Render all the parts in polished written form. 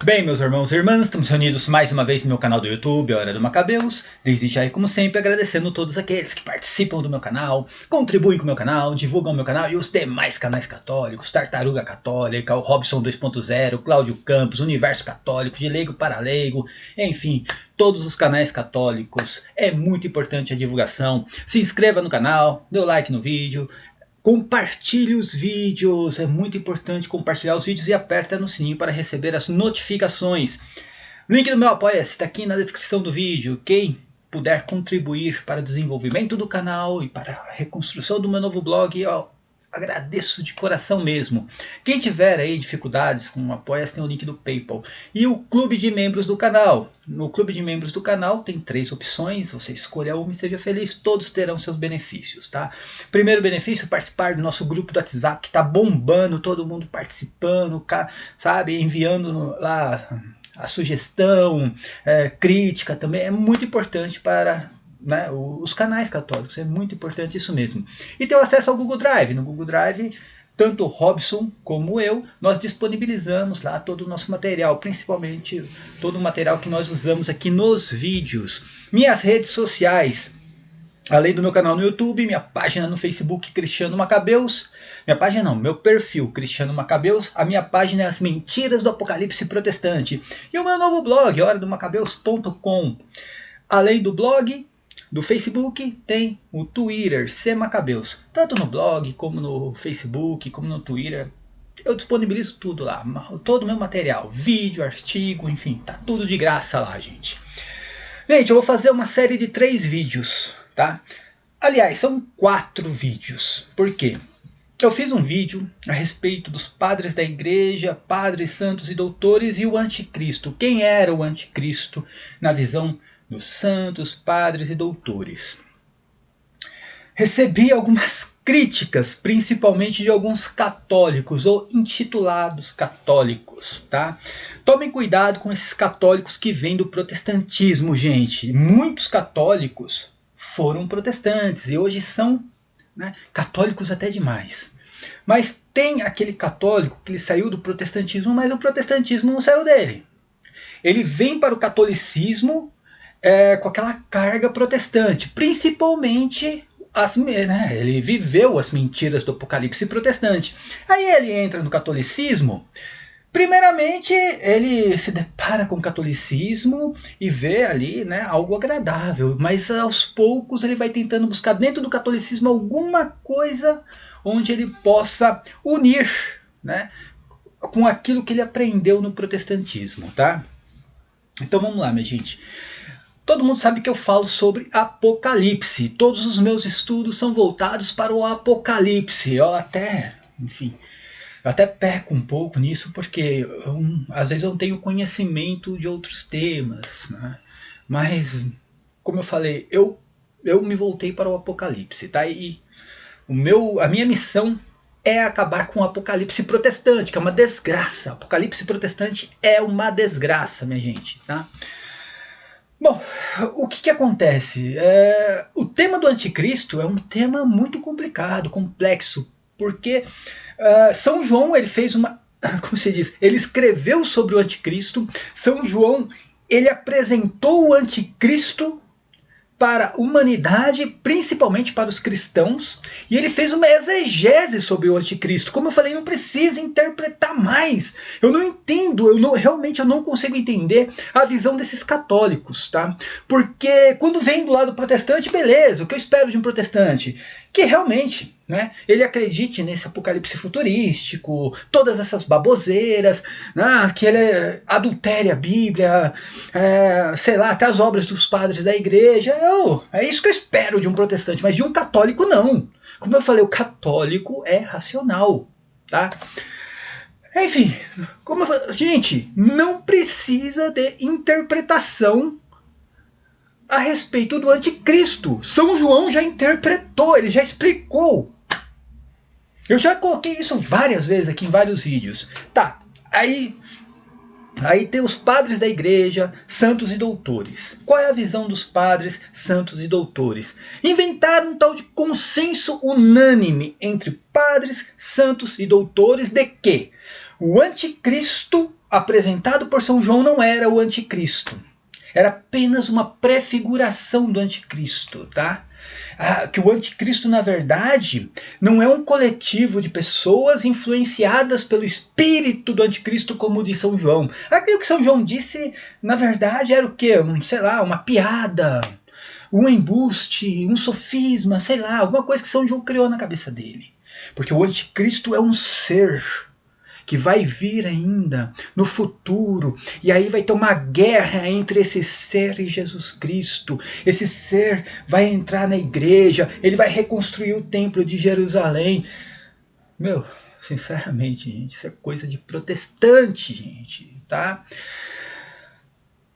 Bem, meus irmãos e irmãs, estamos reunidos mais uma vez no meu canal do YouTube, A Hora do Macabeus. Desde já e como sempre agradecendo a todos aqueles que participam do meu canal, contribuem com o meu canal, divulgam o meu canal e os demais canais católicos, Tartaruga Católica, o Robson 2.0, Cláudio Campos, Universo Católico, de Leigo para Leigo, enfim, todos os canais católicos. É muito importante a divulgação. Se inscreva no canal, dê o like no vídeo. Compartilhe os vídeos, é muito importante compartilhar os vídeos e aperta no sininho para receber as notificações. Link do meu Apoia-se está aqui na descrição do vídeo. Quem puder contribuir para o desenvolvimento do canal e para a reconstrução do meu novo blog, eu agradeço de coração mesmo. Quem tiver aí dificuldades com o Apoia-se, tem o link do PayPal. E o clube de membros do canal. No clube de membros do canal tem 3 opções, você escolha uma e seja feliz, todos terão seus benefícios, tá? Primeiro benefício, participar do nosso grupo do WhatsApp, que tá bombando, todo mundo participando, sabe, enviando lá a sugestão, crítica também, é muito importante para... né, os canais católicos, é muito importante isso mesmo. E ter o acesso ao Google Drive. No Google Drive, tanto o Robson como eu, nós disponibilizamos lá todo o nosso material, principalmente todo o material que nós usamos aqui nos vídeos. Minhas redes sociais, além do meu canal no YouTube, minha página no Facebook, Cristiano Macabeus. Minha página não, meu perfil, Cristiano Macabeus. A minha página é As Mentiras do Apocalipse Protestante. E o meu novo blog, horadomacabeus.com. Além do blog, do Facebook, tem o Twitter, C Macabeus. Tanto no blog, como no Facebook, como no Twitter. Eu disponibilizo tudo lá, todo o meu material, vídeo, artigo, enfim, tá tudo de graça lá, gente. Gente, eu vou fazer uma série de 3 vídeos, tá? Aliás, são 4 vídeos. Por quê? Eu fiz um vídeo a respeito dos padres da igreja, padres, santos e doutores e o anticristo. Quem era o anticristo na visão dos santos, padres e doutores. Recebi algumas críticas, principalmente de alguns católicos ou intitulados católicos, tá? Tomem cuidado com esses católicos que vêm do protestantismo, gente. Muitos católicos foram protestantes e hoje são, né, católicos até demais. Mas tem aquele católico que ele saiu do protestantismo, mas o protestantismo não saiu dele. Ele vem para o catolicismo com aquela carga protestante, principalmente ele viveu as mentiras do Apocalipse protestante. Aí ele entra no catolicismo. Primeiramente, ele se depara com o catolicismo e vê ali, né, algo agradável, mas aos poucos ele vai tentando buscar dentro do catolicismo alguma coisa onde ele possa unir, né, com aquilo que ele aprendeu no protestantismo, tá? Então vamos lá, minha gente. Todo mundo sabe que eu falo sobre Apocalipse. Todos os meus estudos são voltados para o Apocalipse. Eu até peco um pouco nisso, porque às vezes eu não tenho conhecimento de outros temas, né? Mas, como eu falei, eu me voltei para o Apocalipse, tá? E a minha missão é acabar com o Apocalipse protestante, que é uma desgraça. Apocalipse protestante é uma desgraça, minha gente, tá? Bom, o que acontece? O tema do anticristo é um tema muito complicado, complexo, porque São João ele fez uma, como se diz, ele escreveu sobre o anticristo. São João ele apresentou o anticristo para a humanidade, principalmente para os cristãos, e ele fez uma exegese sobre o anticristo. Como eu falei, não precisa interpretar mais. Eu não entendo, realmente eu não consigo entender a visão desses católicos, tá? Porque quando vem do lado protestante, beleza, o que eu espero de um protestante? Que realmente, né, ele acredite nesse apocalipse futurístico, todas essas baboseiras, que ele adultere a Bíblia, sei lá, até as obras dos padres da igreja. É isso que eu espero de um protestante, mas de um católico não. Como eu falei, o católico é racional, tá? Enfim, como eu falei, gente, não precisa de interpretação a respeito do anticristo. São João já interpretou, ele já explicou. Eu já coloquei isso várias vezes aqui em vários vídeos. Tá, aí Aí tem os padres da igreja, santos e doutores. Qual é a visão dos padres, santos e doutores? Inventaram um tal de consenso unânime entre padres, santos e doutores de que o anticristo apresentado por São João não era o anticristo. Era apenas uma prefiguração do anticristo, tá? Que o anticristo, na verdade, não é um coletivo de pessoas influenciadas pelo espírito do anticristo, como diz São João. Aquilo que São João disse, na verdade, era o quê? Sei lá, uma piada, um embuste, um sofisma, sei lá, alguma coisa que São João criou na cabeça dele. Porque o anticristo é um ser que vai vir ainda no futuro, e aí vai ter uma guerra entre esse ser e Jesus Cristo. Esse ser vai entrar na igreja, ele vai reconstruir o templo de Jerusalém. Meu, sinceramente, gente, isso é coisa de protestante, gente, tá?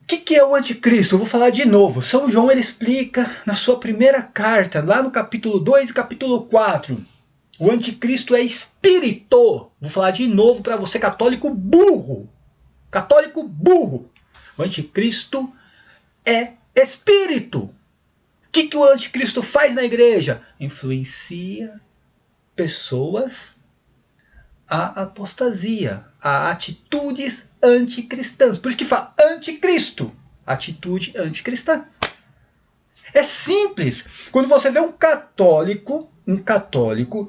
O que é o anticristo? Eu vou falar de novo. São João ele explica na sua primeira carta, lá no capítulo 2 e capítulo 4. O anticristo é espírito. Vou falar de novo para você, católico burro. Católico burro. O anticristo é espírito. O que o anticristo faz na igreja? Influencia pessoas à apostasia, a atitudes anticristãs. Por isso que fala anticristo. Atitude anticristã. É simples. Quando você vê um católico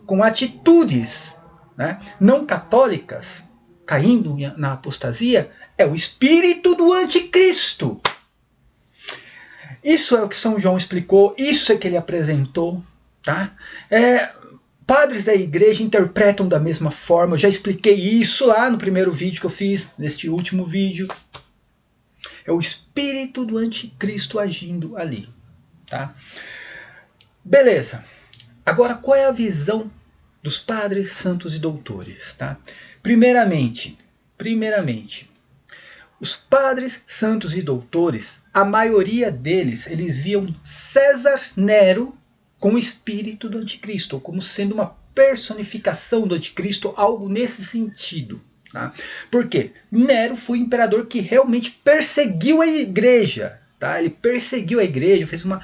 com atitudes, né, não católicas, caindo na apostasia, é o espírito do anticristo. Isso é o que São João explicou, isso é que ele apresentou. Tá? Padres da igreja interpretam da mesma forma, eu já expliquei isso lá no primeiro vídeo que eu fiz, neste último vídeo. É o espírito do anticristo agindo ali. Tá? Beleza. Agora, qual é a visão dos padres, santos e doutores? Tá? Primeiramente, os padres, santos e doutores, a maioria deles, eles viam César Nero com o espírito do anticristo, ou como sendo uma personificação do anticristo, algo nesse sentido. Tá? Por quê? Nero foi um imperador que realmente perseguiu a igreja. Tá? Ele perseguiu a igreja, fez uma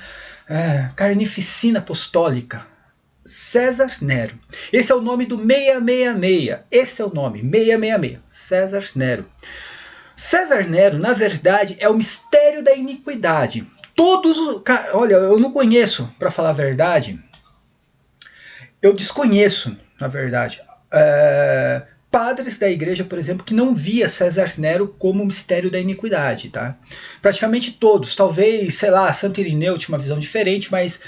carnificina apostólica. César Nero. Esse é o nome do 666. Esse é o nome, 666. César Nero. César Nero, na verdade, é o mistério da iniquidade. Olha, eu não conheço, para falar a verdade. Eu desconheço, na verdade. Padres da igreja, por exemplo, que não via César Nero como mistério da iniquidade, tá? Praticamente todos, talvez, sei lá, Santo Irineu tinha uma visão diferente, mas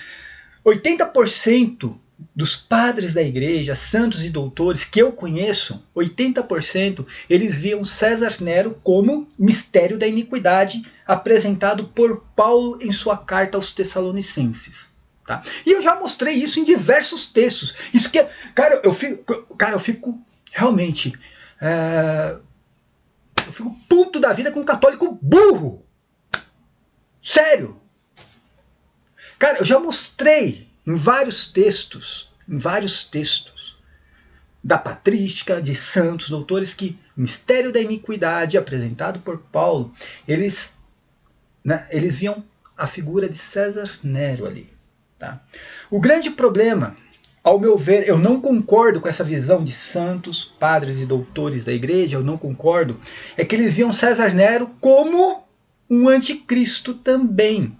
80% dos padres da igreja, santos e doutores que eu conheço, 80%, eles viam César Nero como mistério da iniquidade apresentado por Paulo em sua carta aos Tessalonicenses. Tá? E eu já mostrei isso em diversos textos. Isso que, cara, eu fico realmente, eu fico puto da vida com um católico burro. Sério. Cara, eu já mostrei em vários textos da patrística, de santos, doutores, que o mistério da iniquidade apresentado por Paulo, eles viam a figura de César Nero ali. Tá? O grande problema, ao meu ver, eu não concordo com essa visão de santos, padres e doutores da igreja, eu não concordo, é que eles viam César Nero como um anticristo também.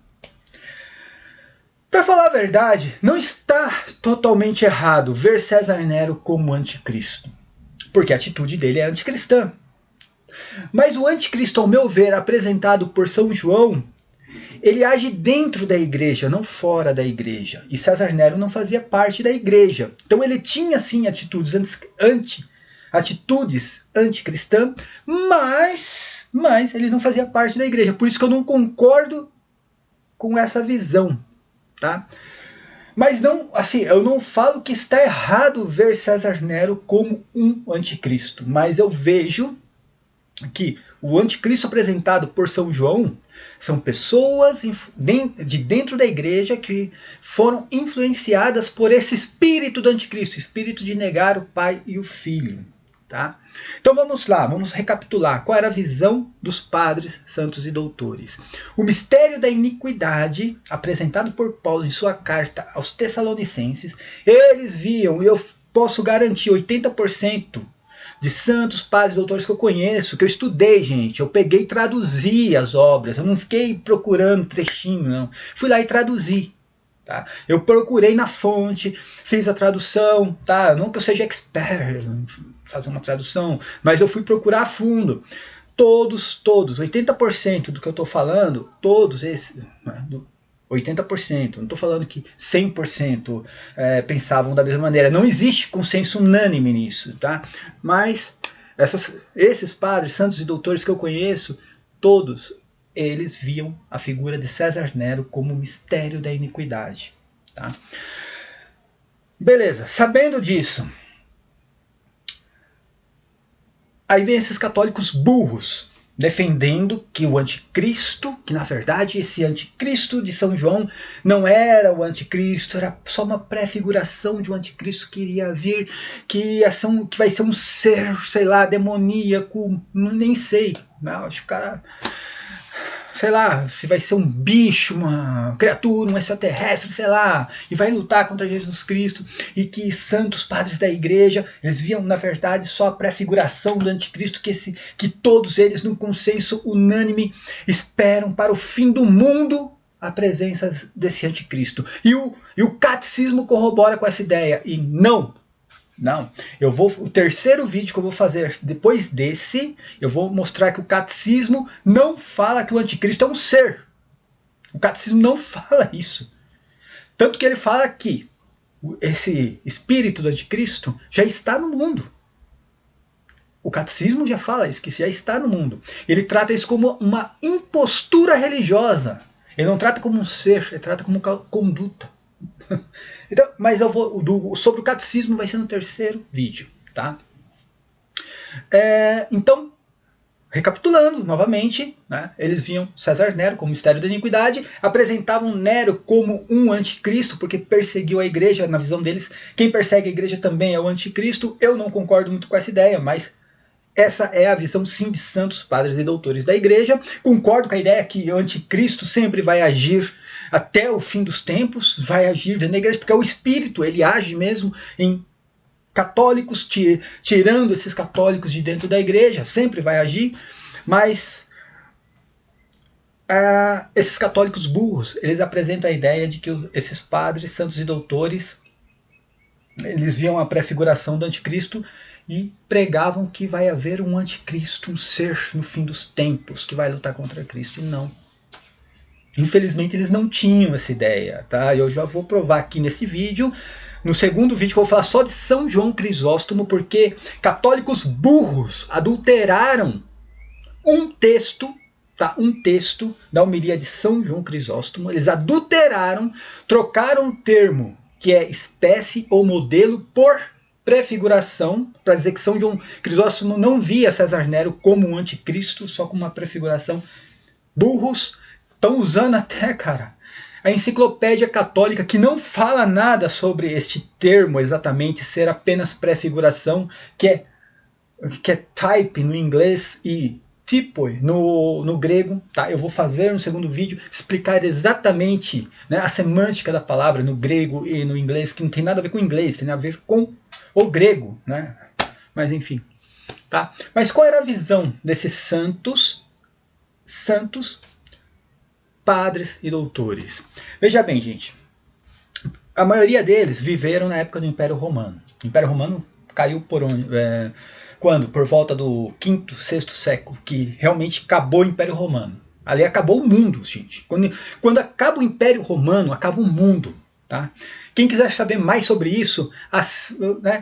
Para falar a verdade, não está totalmente errado ver César Nero como anticristo, porque a atitude dele é anticristã. Mas o anticristo, ao meu ver, apresentado por São João, ele age dentro da igreja, não fora da igreja. E César Nero não fazia parte da igreja. Então ele tinha sim atitudes anticristãs, mas ele não fazia parte da igreja. Por isso que eu não concordo com essa visão. Tá? Mas não, assim, eu não falo que está errado ver César Nero como um anticristo, mas eu vejo que o anticristo apresentado por São João são pessoas de dentro da igreja que foram influenciadas por esse espírito do anticristo, espírito de negar o Pai e o Filho. Tá? Então vamos lá, vamos recapitular qual era a visão dos padres, santos e doutores. O mistério da iniquidade, apresentado por Paulo em sua carta aos Tessalonicenses, eles viam, e eu posso garantir, 80% de santos, padres, doutores que eu conheço, que eu estudei, gente. Eu peguei e traduzi as obras, eu não fiquei procurando trechinho, não. Fui lá e traduzi. Tá? Eu procurei na fonte, fiz a tradução, tá? Não que eu seja expert em fazer uma tradução, mas eu fui procurar a fundo. Todos, 80% do que eu estou falando, todos esses, né, 80%, não estou falando que 100% pensavam da mesma maneira, não existe consenso unânime nisso, tá? Mas esses padres, santos e doutores que eu conheço, todos eles viam a figura de César Nero como o mistério da iniquidade. Tá? Beleza, sabendo disso, aí vem esses católicos burros, defendendo que o anticristo, que na verdade esse anticristo de São João não era o anticristo, era só uma prefiguração de um anticristo que iria vir, que vai ser um ser, sei lá, demoníaco, nem sei. Não, acho que o cara... sei lá, se vai ser um bicho, uma criatura, um extraterrestre, sei lá, e vai lutar contra Jesus Cristo, e que santos padres da igreja, eles viam na verdade só a prefiguração do anticristo, que todos eles, num consenso unânime, esperam para o fim do mundo a presença desse anticristo. E o catecismo corrobora com essa ideia, e não, o terceiro vídeo que eu vou fazer depois desse, eu vou mostrar que o catecismo não fala que o anticristo é um ser. O catecismo não fala isso. Tanto que ele fala que esse espírito do anticristo já está no mundo. O catecismo já fala isso, que já está no mundo. Ele trata isso como uma impostura religiosa. Ele não trata como um ser, ele trata como conduta. Então, mas eu vou sobre o catecismo vai ser no terceiro vídeo, tá? Então, recapitulando novamente, né, eles viam César Nero como mistério da iniquidade, apresentavam Nero como um anticristo, porque perseguiu a igreja. Na visão deles, quem persegue a igreja também é o anticristo. Eu não concordo muito com essa ideia, mas essa é a visão, sim, de santos, padres e doutores da igreja. Concordo com a ideia que o anticristo sempre vai agir até o fim dos tempos, vai agir dentro da igreja, porque é o espírito, ele age mesmo em católicos, tirando esses católicos de dentro da igreja, sempre vai agir, mas esses católicos burros, eles apresentam a ideia de que esses padres, santos e doutores, eles viam a prefiguração do anticristo e pregavam que vai haver um anticristo, um ser no fim dos tempos, que vai lutar contra Cristo, e não. Infelizmente eles não tinham essa ideia, tá? Eu já vou provar aqui nesse vídeo. No segundo vídeo eu vou falar só de São João Crisóstomo, porque católicos burros adulteraram um texto, tá? Um texto da homilia de São João Crisóstomo. Eles adulteraram, trocaram o termo que é espécie ou modelo por prefiguração, para dizer que São João Crisóstomo não via César Nero como um anticristo, só como uma prefiguração. Burros. Estão usando até, cara, a enciclopédia católica, que não fala nada sobre este termo exatamente, ser apenas prefiguração, que é type no inglês e typoi no grego. Tá? Eu vou fazer no segundo vídeo explicar exatamente, né, a semântica da palavra no grego e no inglês, que não tem nada a ver com o inglês, tem a ver com o grego, né? Mas enfim. Tá? Mas qual era a visão desses santos, padres e doutores? Veja bem, gente, a maioria deles viveram na época do Império Romano. O Império Romano caiu quando? Por volta do 5º, 6º século, que realmente acabou o Império Romano. Ali acabou o mundo, gente. Quando acaba o Império Romano, acaba o mundo. Tá? Quem quiser saber mais sobre isso,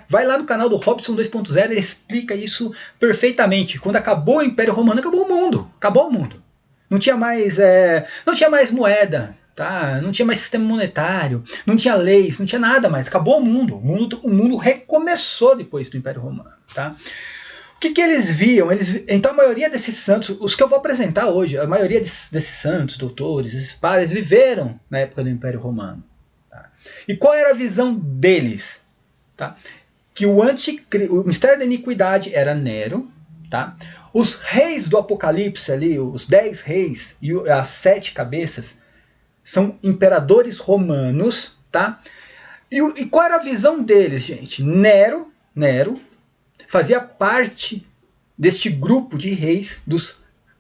vai lá no canal do Robson 2.0, ele explica isso perfeitamente. Quando acabou o Império Romano, acabou o mundo. Acabou o mundo. Não tinha mais moeda, tá? Não tinha mais sistema monetário, não tinha leis, não tinha nada mais. Acabou o mundo. O mundo recomeçou depois do Império Romano. Tá? O que eles viam? Então a maioria desses santos, os que eu vou apresentar hoje, a maioria desses santos, doutores, esses padres, viveram na época do Império Romano. Tá? E qual era a visão deles? Tá? que o mistério da iniquidade era Nero, tá? Os reis do Apocalipse ali, os 10 reis e as 7 cabeças, são imperadores romanos, tá? E qual era a visão deles, gente? Nero fazia parte deste grupo de reis, dos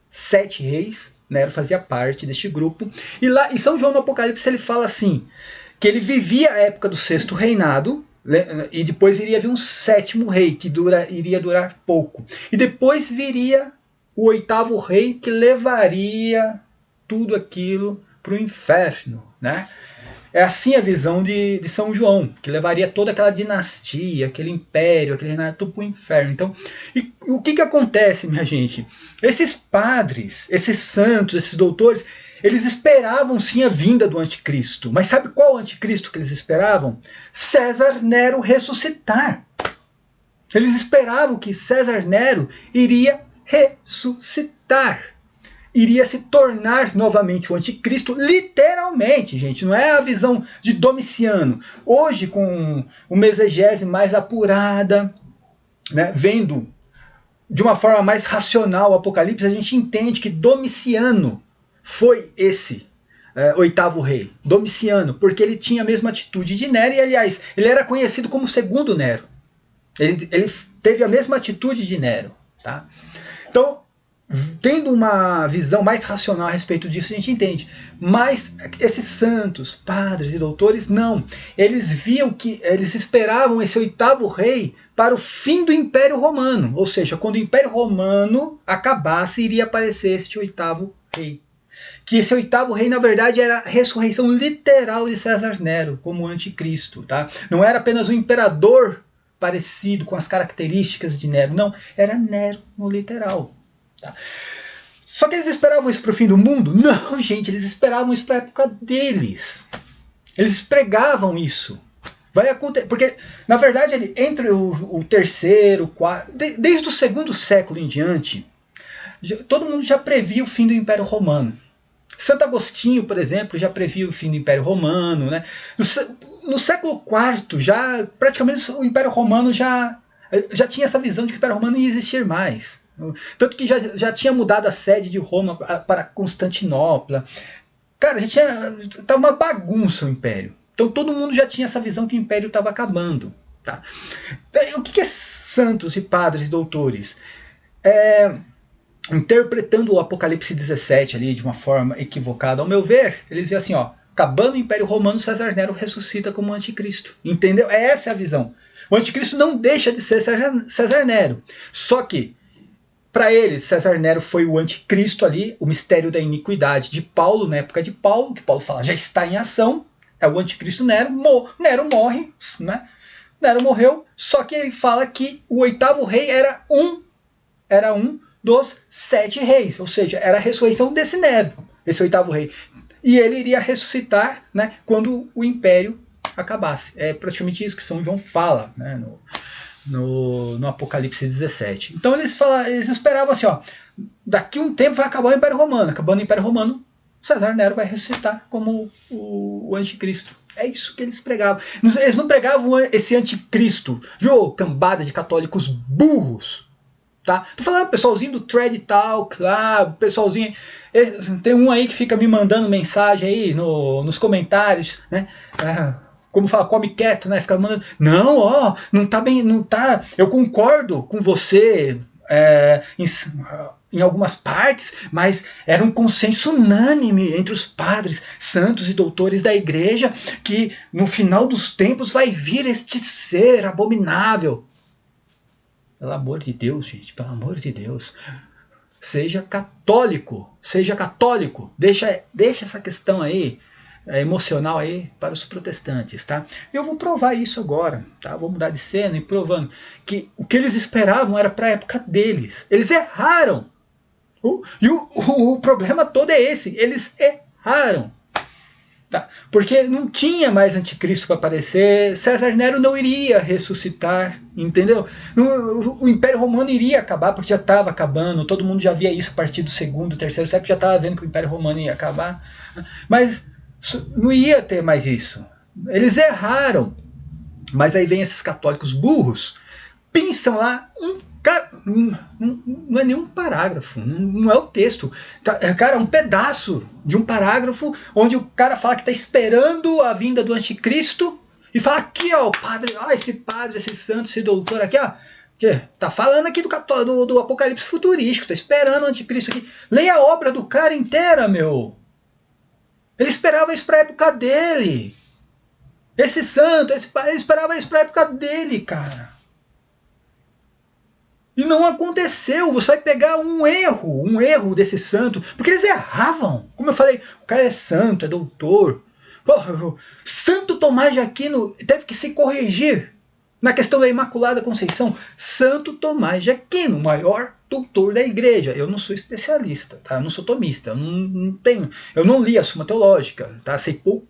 7 reis. Nero fazia parte deste grupo. E São João no Apocalipse ele fala assim, que ele vivia a época do 6º reinado, e depois iria vir um 7º rei, que iria durar pouco. E depois viria o 8º rei, que levaria tudo aquilo para o inferno, né? É assim a visão de São João, que levaria toda aquela dinastia, aquele império, aquele reinado, tudo para o inferno. Então, e o que acontece, minha gente? Esses padres, esses santos, esses doutores, eles esperavam sim a vinda do anticristo. Mas sabe qual anticristo que eles esperavam? César Nero ressuscitar. Eles esperavam que César Nero iria ressuscitar. Iria se tornar novamente o anticristo, literalmente, gente. Não é a visão de Domiciano. Hoje, com uma exegese mais apurada, né, vendo de uma forma mais racional o Apocalipse, a gente entende que Domiciano foi esse 8º rei. Domiciano, porque ele tinha a mesma atitude de Nero, e aliás, ele era conhecido como segundo Nero. Ele teve a mesma atitude de Nero. Tá? Então, tendo uma visão mais racional a respeito disso, a gente entende. Mas esses santos, padres e doutores, não. Eles viam que eles esperavam esse 8º rei para o fim do Império Romano. Ou seja, quando o Império Romano acabasse, iria aparecer este 8º rei. Que esse 8º rei, na verdade, era a ressurreição literal de César Nero, como anticristo. Tá? Não era apenas um imperador parecido com as características de Nero. Não, era Nero no literal. Tá. Só que eles esperavam isso para o fim do mundo? Não, gente, eles esperavam isso para a época deles. Eles pregavam isso. Vai acontecer, porque, na verdade, entre o 3º, 4º, desde o 2º século em diante, todo mundo já previa o fim do Império Romano. Santo Agostinho, por exemplo, já previa o fim do Império Romano. Né? No século IV, já, praticamente o Império Romano já tinha essa visão de que o Império Romano não ia existir mais. Tanto que já tinha mudado a sede de Roma para Constantinopla. Cara, estava uma bagunça o Império. Então todo mundo já tinha essa visão que o Império estava acabando. Tá? O que é santos e padres e doutores? Interpretando o Apocalipse 17 ali de uma forma equivocada, ao meu ver, eles diziam assim, ó, acabando o Império Romano, César Nero ressuscita como anticristo. Entendeu? Essa é a visão. O anticristo não deixa de ser César Nero. Só que para eles, César Nero foi o anticristo ali, o mistério da iniquidade de Paulo, na época de Paulo, que Paulo fala, já está em ação, é o anticristo Nero, Nero morre, né? Nero morreu, só que ele fala que o 8º rei era um dos 7 reis, ou seja, era a ressurreição desse Nero, esse 8º rei. E ele iria ressuscitar, né, quando o império acabasse. É praticamente isso que São João fala, né, no Apocalipse 17. Então eles esperavam assim, ó, daqui um tempo vai acabar o Império Romano. Acabando o Império Romano, César Nero vai ressuscitar como o anticristo. É isso que eles pregavam. Eles não pregavam esse anticristo, viu, cambada de católicos burros. Tá? Tô falando pessoalzinho do Thread Talk lá, pessoalzinho. Tem um aí que fica me mandando mensagem aí nos comentários, né? Como fala, come quieto, né? Fica mandando, não, ó, não tá bem, não tá. Eu concordo com você em algumas partes, mas era um consenso unânime entre os padres, santos e doutores da igreja que no final dos tempos vai vir este ser abominável. Pelo amor de Deus, gente, pelo amor de Deus. Seja católico, deixa essa questão aí emocional aí para os protestantes, tá? Eu vou provar isso agora, tá? Vou mudar de cena e provando que o que eles esperavam era para a época deles. Eles erraram. O problema todo é esse, eles erraram. Tá? Porque não tinha mais anticristo para aparecer, César Nero não iria ressuscitar, entendeu? O Império Romano iria acabar, porque já estava acabando, todo mundo já via isso a partir do 2º, 3º século, já estava vendo que o Império Romano ia acabar, mas não ia ter mais isso. Eles erraram. Mas aí vem esses católicos burros, pensam lá cara, não é nenhum parágrafo, não é o texto. Cara, é um pedaço de um parágrafo onde o cara fala que está esperando a vinda do anticristo e fala aqui, ó, o padre, ó, esse padre, esse santo, esse doutor aqui, ó, que tá falando aqui do apocalipse futurístico, tá esperando o anticristo aqui. Leia a obra do cara inteira, meu. Ele esperava isso pra época dele. Esse santo, ele esperava isso pra época dele, cara. E não aconteceu. Você vai pegar um erro desse santo, porque eles erravam. Como eu falei, o cara é santo, é doutor. Porra, Santo Tomás de Aquino teve que se corrigir na questão da Imaculada Conceição. Santo Tomás de Aquino, o maior doutor da igreja. Eu não sou especialista, tá? Eu não sou tomista, eu não li a Suma Teológica, tá? Sei pouco,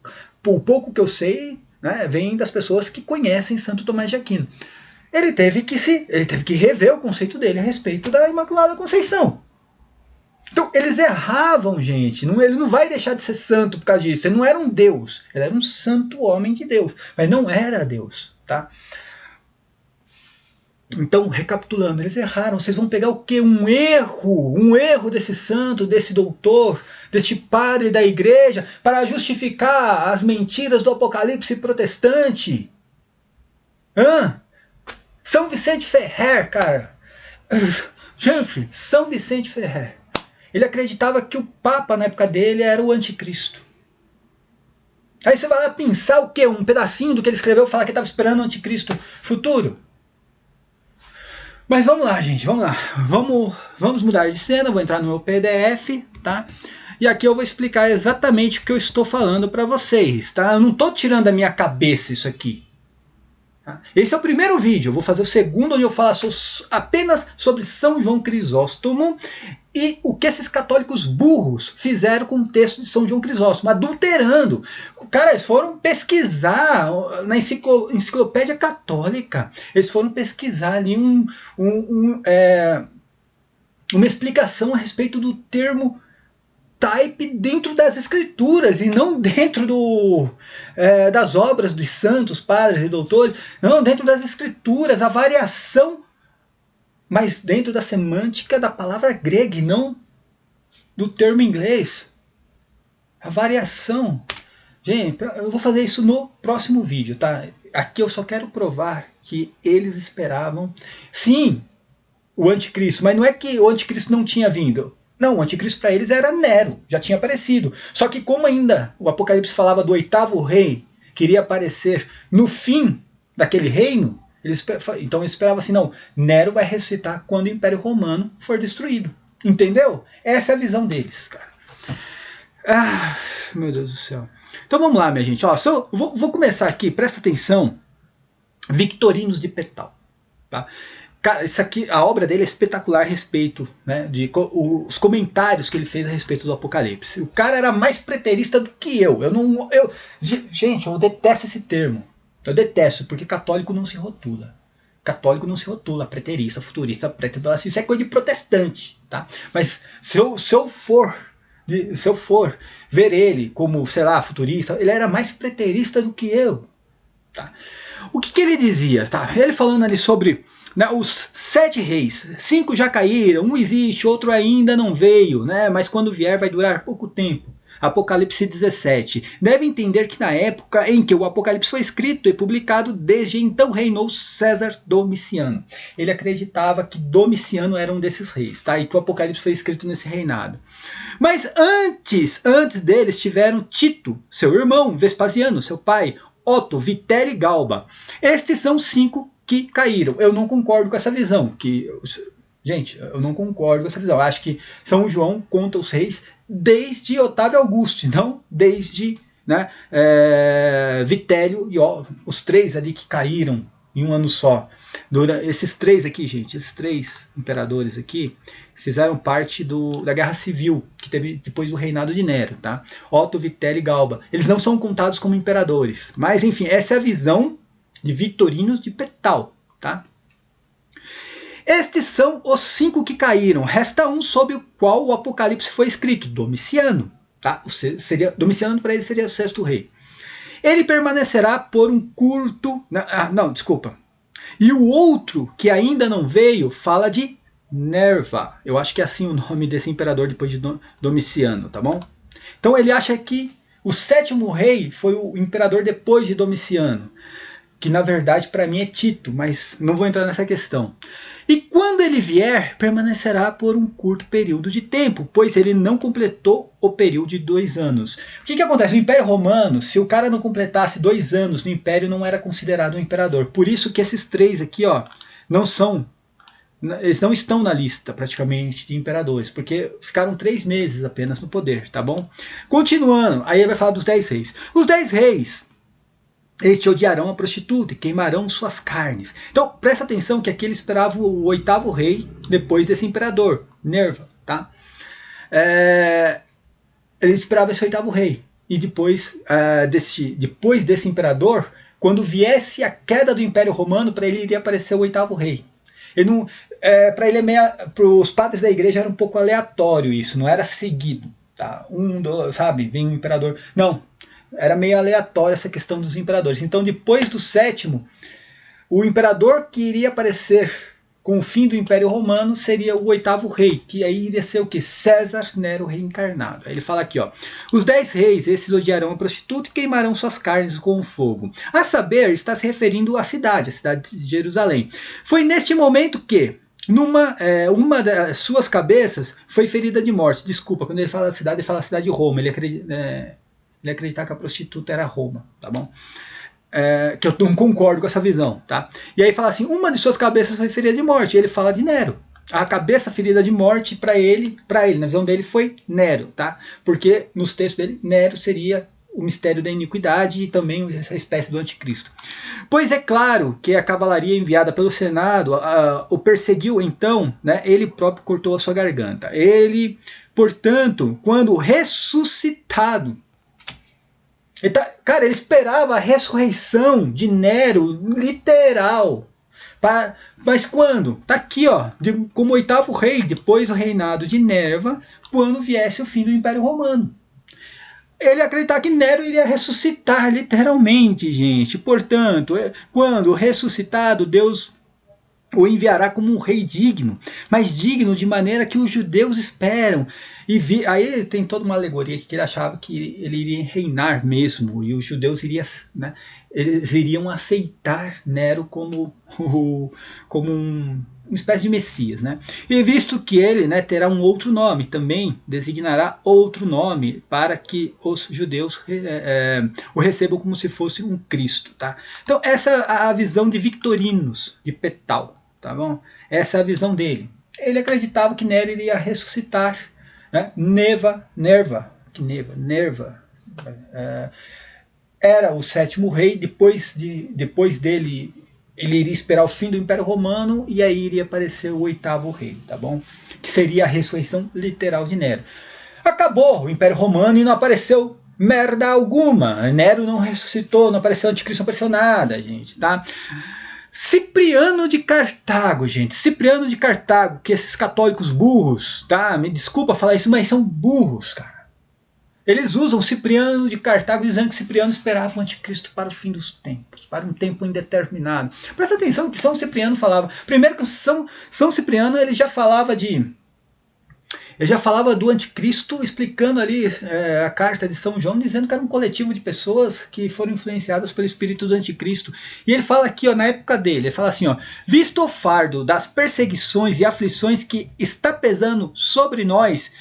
o pouco que eu sei, né, vem das pessoas que conhecem Santo Tomás de Aquino. Ele teve que rever o conceito dele a respeito da Imaculada Conceição. Então, eles erravam, gente. Ele não vai deixar de ser santo por causa disso. Ele não era um Deus. Ele era um santo homem de Deus. Mas não era Deus, tá? Então, recapitulando, eles erraram. Vocês vão pegar o quê? Um erro desse santo, desse doutor, deste padre da igreja, para justificar as mentiras do apocalipse protestante. São Vicente Ferrer, cara. Gente, São Vicente Ferrer. Ele acreditava que o Papa, na época dele, era o anticristo. Aí você vai lá pensar o quê? Um pedacinho do que ele escreveu, falar que estava esperando o anticristo futuro? Mas vamos lá, gente, vamos lá. Vamos mudar de cena, vou entrar no meu PDF, tá? E aqui eu vou explicar exatamente o que eu estou falando para vocês, tá? Eu não estou tirando da minha cabeça isso aqui. Esse é o primeiro vídeo, eu vou fazer o segundo, onde eu falo apenas sobre São João Crisóstomo e o que esses católicos burros fizeram com o texto de São João Crisóstomo, adulterando. Cara, eles foram pesquisar na enciclopédia católica, eles foram pesquisar ali uma explicação a respeito do termo type dentro das escrituras e não dentro das obras dos santos, padres e doutores, não, dentro das escrituras, a variação, mas dentro da semântica da palavra grega e não do termo inglês. A variação. Gente, eu vou fazer isso no próximo vídeo, tá? Aqui eu só quero provar que eles esperavam, sim, o anticristo, mas não é que o anticristo não tinha vindo. Não, o anticristo para eles era Nero, já tinha aparecido. Só que como ainda o Apocalipse falava do 8º rei, que iria aparecer no fim daquele reino, então eles esperavam assim, não, Nero vai ressuscitar quando o Império Romano for destruído. Entendeu? Essa é a visão deles, cara. Ah, meu Deus do céu. Então vamos lá, minha gente. Ó, vou começar aqui, presta atenção, Victorinos de Petal, tá? Cara, isso aqui, a obra dele é espetacular a respeito, né, os comentários que ele fez a respeito do Apocalipse. O cara era mais preterista do que eu. Gente, eu detesto esse termo. Eu detesto, porque católico não se rotula. Católico não se rotula, preterista, futurista, pré-tribulacionista. Isso é coisa de protestante, tá? Mas se eu for ver ele como, sei lá, futurista, ele era mais preterista do que eu, tá? O que ele dizia, tá? Ele falando ali sobre, né, os 7 reis, 5 já caíram, um existe, outro ainda não veio, né, mas quando vier vai durar pouco tempo. Apocalipse 17. Deve entender que na época em que o Apocalipse foi escrito e publicado, desde então reinou César Domiciano. Ele acreditava que Domiciano era um desses reis, tá? E que o Apocalipse foi escrito nesse reinado. Mas antes deles tiveram Tito, seu irmão, Vespasiano, seu pai, Otto, Vitério e Galba. Estes são 5 que caíram. Eu não concordo com essa visão. Gente, eu não concordo com essa visão. Eu acho que São João conta os reis desde Otávio Augusto, não desde, né, Vitério e os 3 ali que caíram em um ano só. Esses 3 aqui, gente, esses 3 imperadores aqui, fizeram parte da Guerra Civil, que teve depois do reinado de Nero, tá? Otto, Vitério e Galba. Eles não são contados como imperadores. Mas, enfim, essa é a visão de Victorinos de Petal, tá? Estes são os 5 que caíram. Resta um sob o qual o Apocalipse foi escrito, Domiciano, tá? Domiciano para ele seria o 6º rei. Ele permanecerá por um curto... Não, desculpa. E o outro, que ainda não veio, fala de Nerva. Eu acho que é assim o nome desse imperador depois de Domiciano, tá bom? Então ele acha que o 7º rei foi o imperador depois de Domiciano, que na verdade para mim é Tito, mas não vou entrar nessa questão. E quando ele vier, permanecerá por um curto período de tempo, pois ele não completou o período de 2 anos. O que acontece? No Império Romano, se o cara não completasse 2 anos no Império, não era considerado um imperador. Por isso que esses 3 aqui, ó, eles não estão na lista praticamente de imperadores, porque ficaram 3 meses apenas no poder, tá bom? Continuando, aí ele vai falar dos 10 reis. Os 10 reis, eles te odiarão a prostituta e queimarão suas carnes. Então presta atenção que aqui ele esperava o 8º rei depois desse imperador, Nerva, tá? Ele esperava esse 8º rei. E depois desse imperador, quando viesse a queda do Império Romano, para ele iria aparecer o 8º rei. Ele não, para ele para os padres da igreja era um pouco aleatório isso, não era seguido, tá? Sabe, vem um imperador. Não, era meio aleatório essa questão dos imperadores. Então depois do 7º, o imperador que iria aparecer com o fim do Império Romano seria o 8º rei, que aí iria ser o que? César Nero reencarnado. Aí ele fala aqui, ó, os 10 reis, esses odiarão a prostituta e queimarão suas carnes com fogo. A saber, está se referindo à cidade de Jerusalém. Foi neste momento que uma das suas cabeças foi ferida de morte. Desculpa, quando ele fala da cidade, ele fala da cidade de Roma. Ele acreditava que a prostituta era Roma, tá bom? Que eu não concordo com essa visão, tá? E aí fala assim, uma de suas cabeças foi ferida de morte. E ele fala de Nero. A cabeça ferida de morte para ele, na visão dele, foi Nero, tá? Porque nos textos dele, Nero seria o mistério da iniquidade e também essa espécie do anticristo. Pois é claro que a cavalaria enviada pelo Senado o perseguiu, então, né, ele próprio cortou a sua garganta. Ele, portanto, quando ressuscitado, cara, ele esperava a ressurreição de Nero, literal. Mas quando? Tá aqui, ó, como 8º rei, depois do reinado de Nerva, quando viesse o fim do Império Romano. Ele acreditava que Nero iria ressuscitar, literalmente, gente. Portanto, quando ressuscitado, Deus o enviará como um rei digno, mas digno de maneira que os judeus esperam. Aí tem toda uma alegoria que ele achava que ele iria reinar mesmo, e os judeus eles iriam aceitar Nero como uma espécie de Messias, né? E visto que ele, né, terá um outro nome, também designará outro nome para que os judeus o recebam como se fosse um Cristo, tá? Então essa é a visão de Victorinos, de Petal, tá bom? Essa é a visão dele. Ele acreditava que Nero iria ressuscitar, né? Nerva era o 7º rei. Depois dele, ele iria esperar o fim do Império Romano e aí iria aparecer o 8º rei, tá bom? Que seria a ressurreição literal de Nero. Acabou o Império Romano e não apareceu merda alguma. Nero não ressuscitou, não apareceu anticristo, não apareceu nada, gente, tá? Cipriano de Cartago, gente. Cipriano de Cartago, que esses católicos burros, tá? Me desculpa falar isso, mas são burros, cara. Eles usam Cipriano de Cartago dizendo que Cipriano esperava o anticristo para o fim dos tempos, para um tempo indeterminado. Presta atenção no que São Cipriano falava. Primeiro que São Cipriano ele já falava do anticristo, explicando ali a carta de São João, dizendo que era um coletivo de pessoas que foram influenciadas pelo espírito do anticristo. E ele fala aqui, ó, na época dele, ele fala assim, ó, visto o fardo das perseguições e aflições que está pesando sobre nós,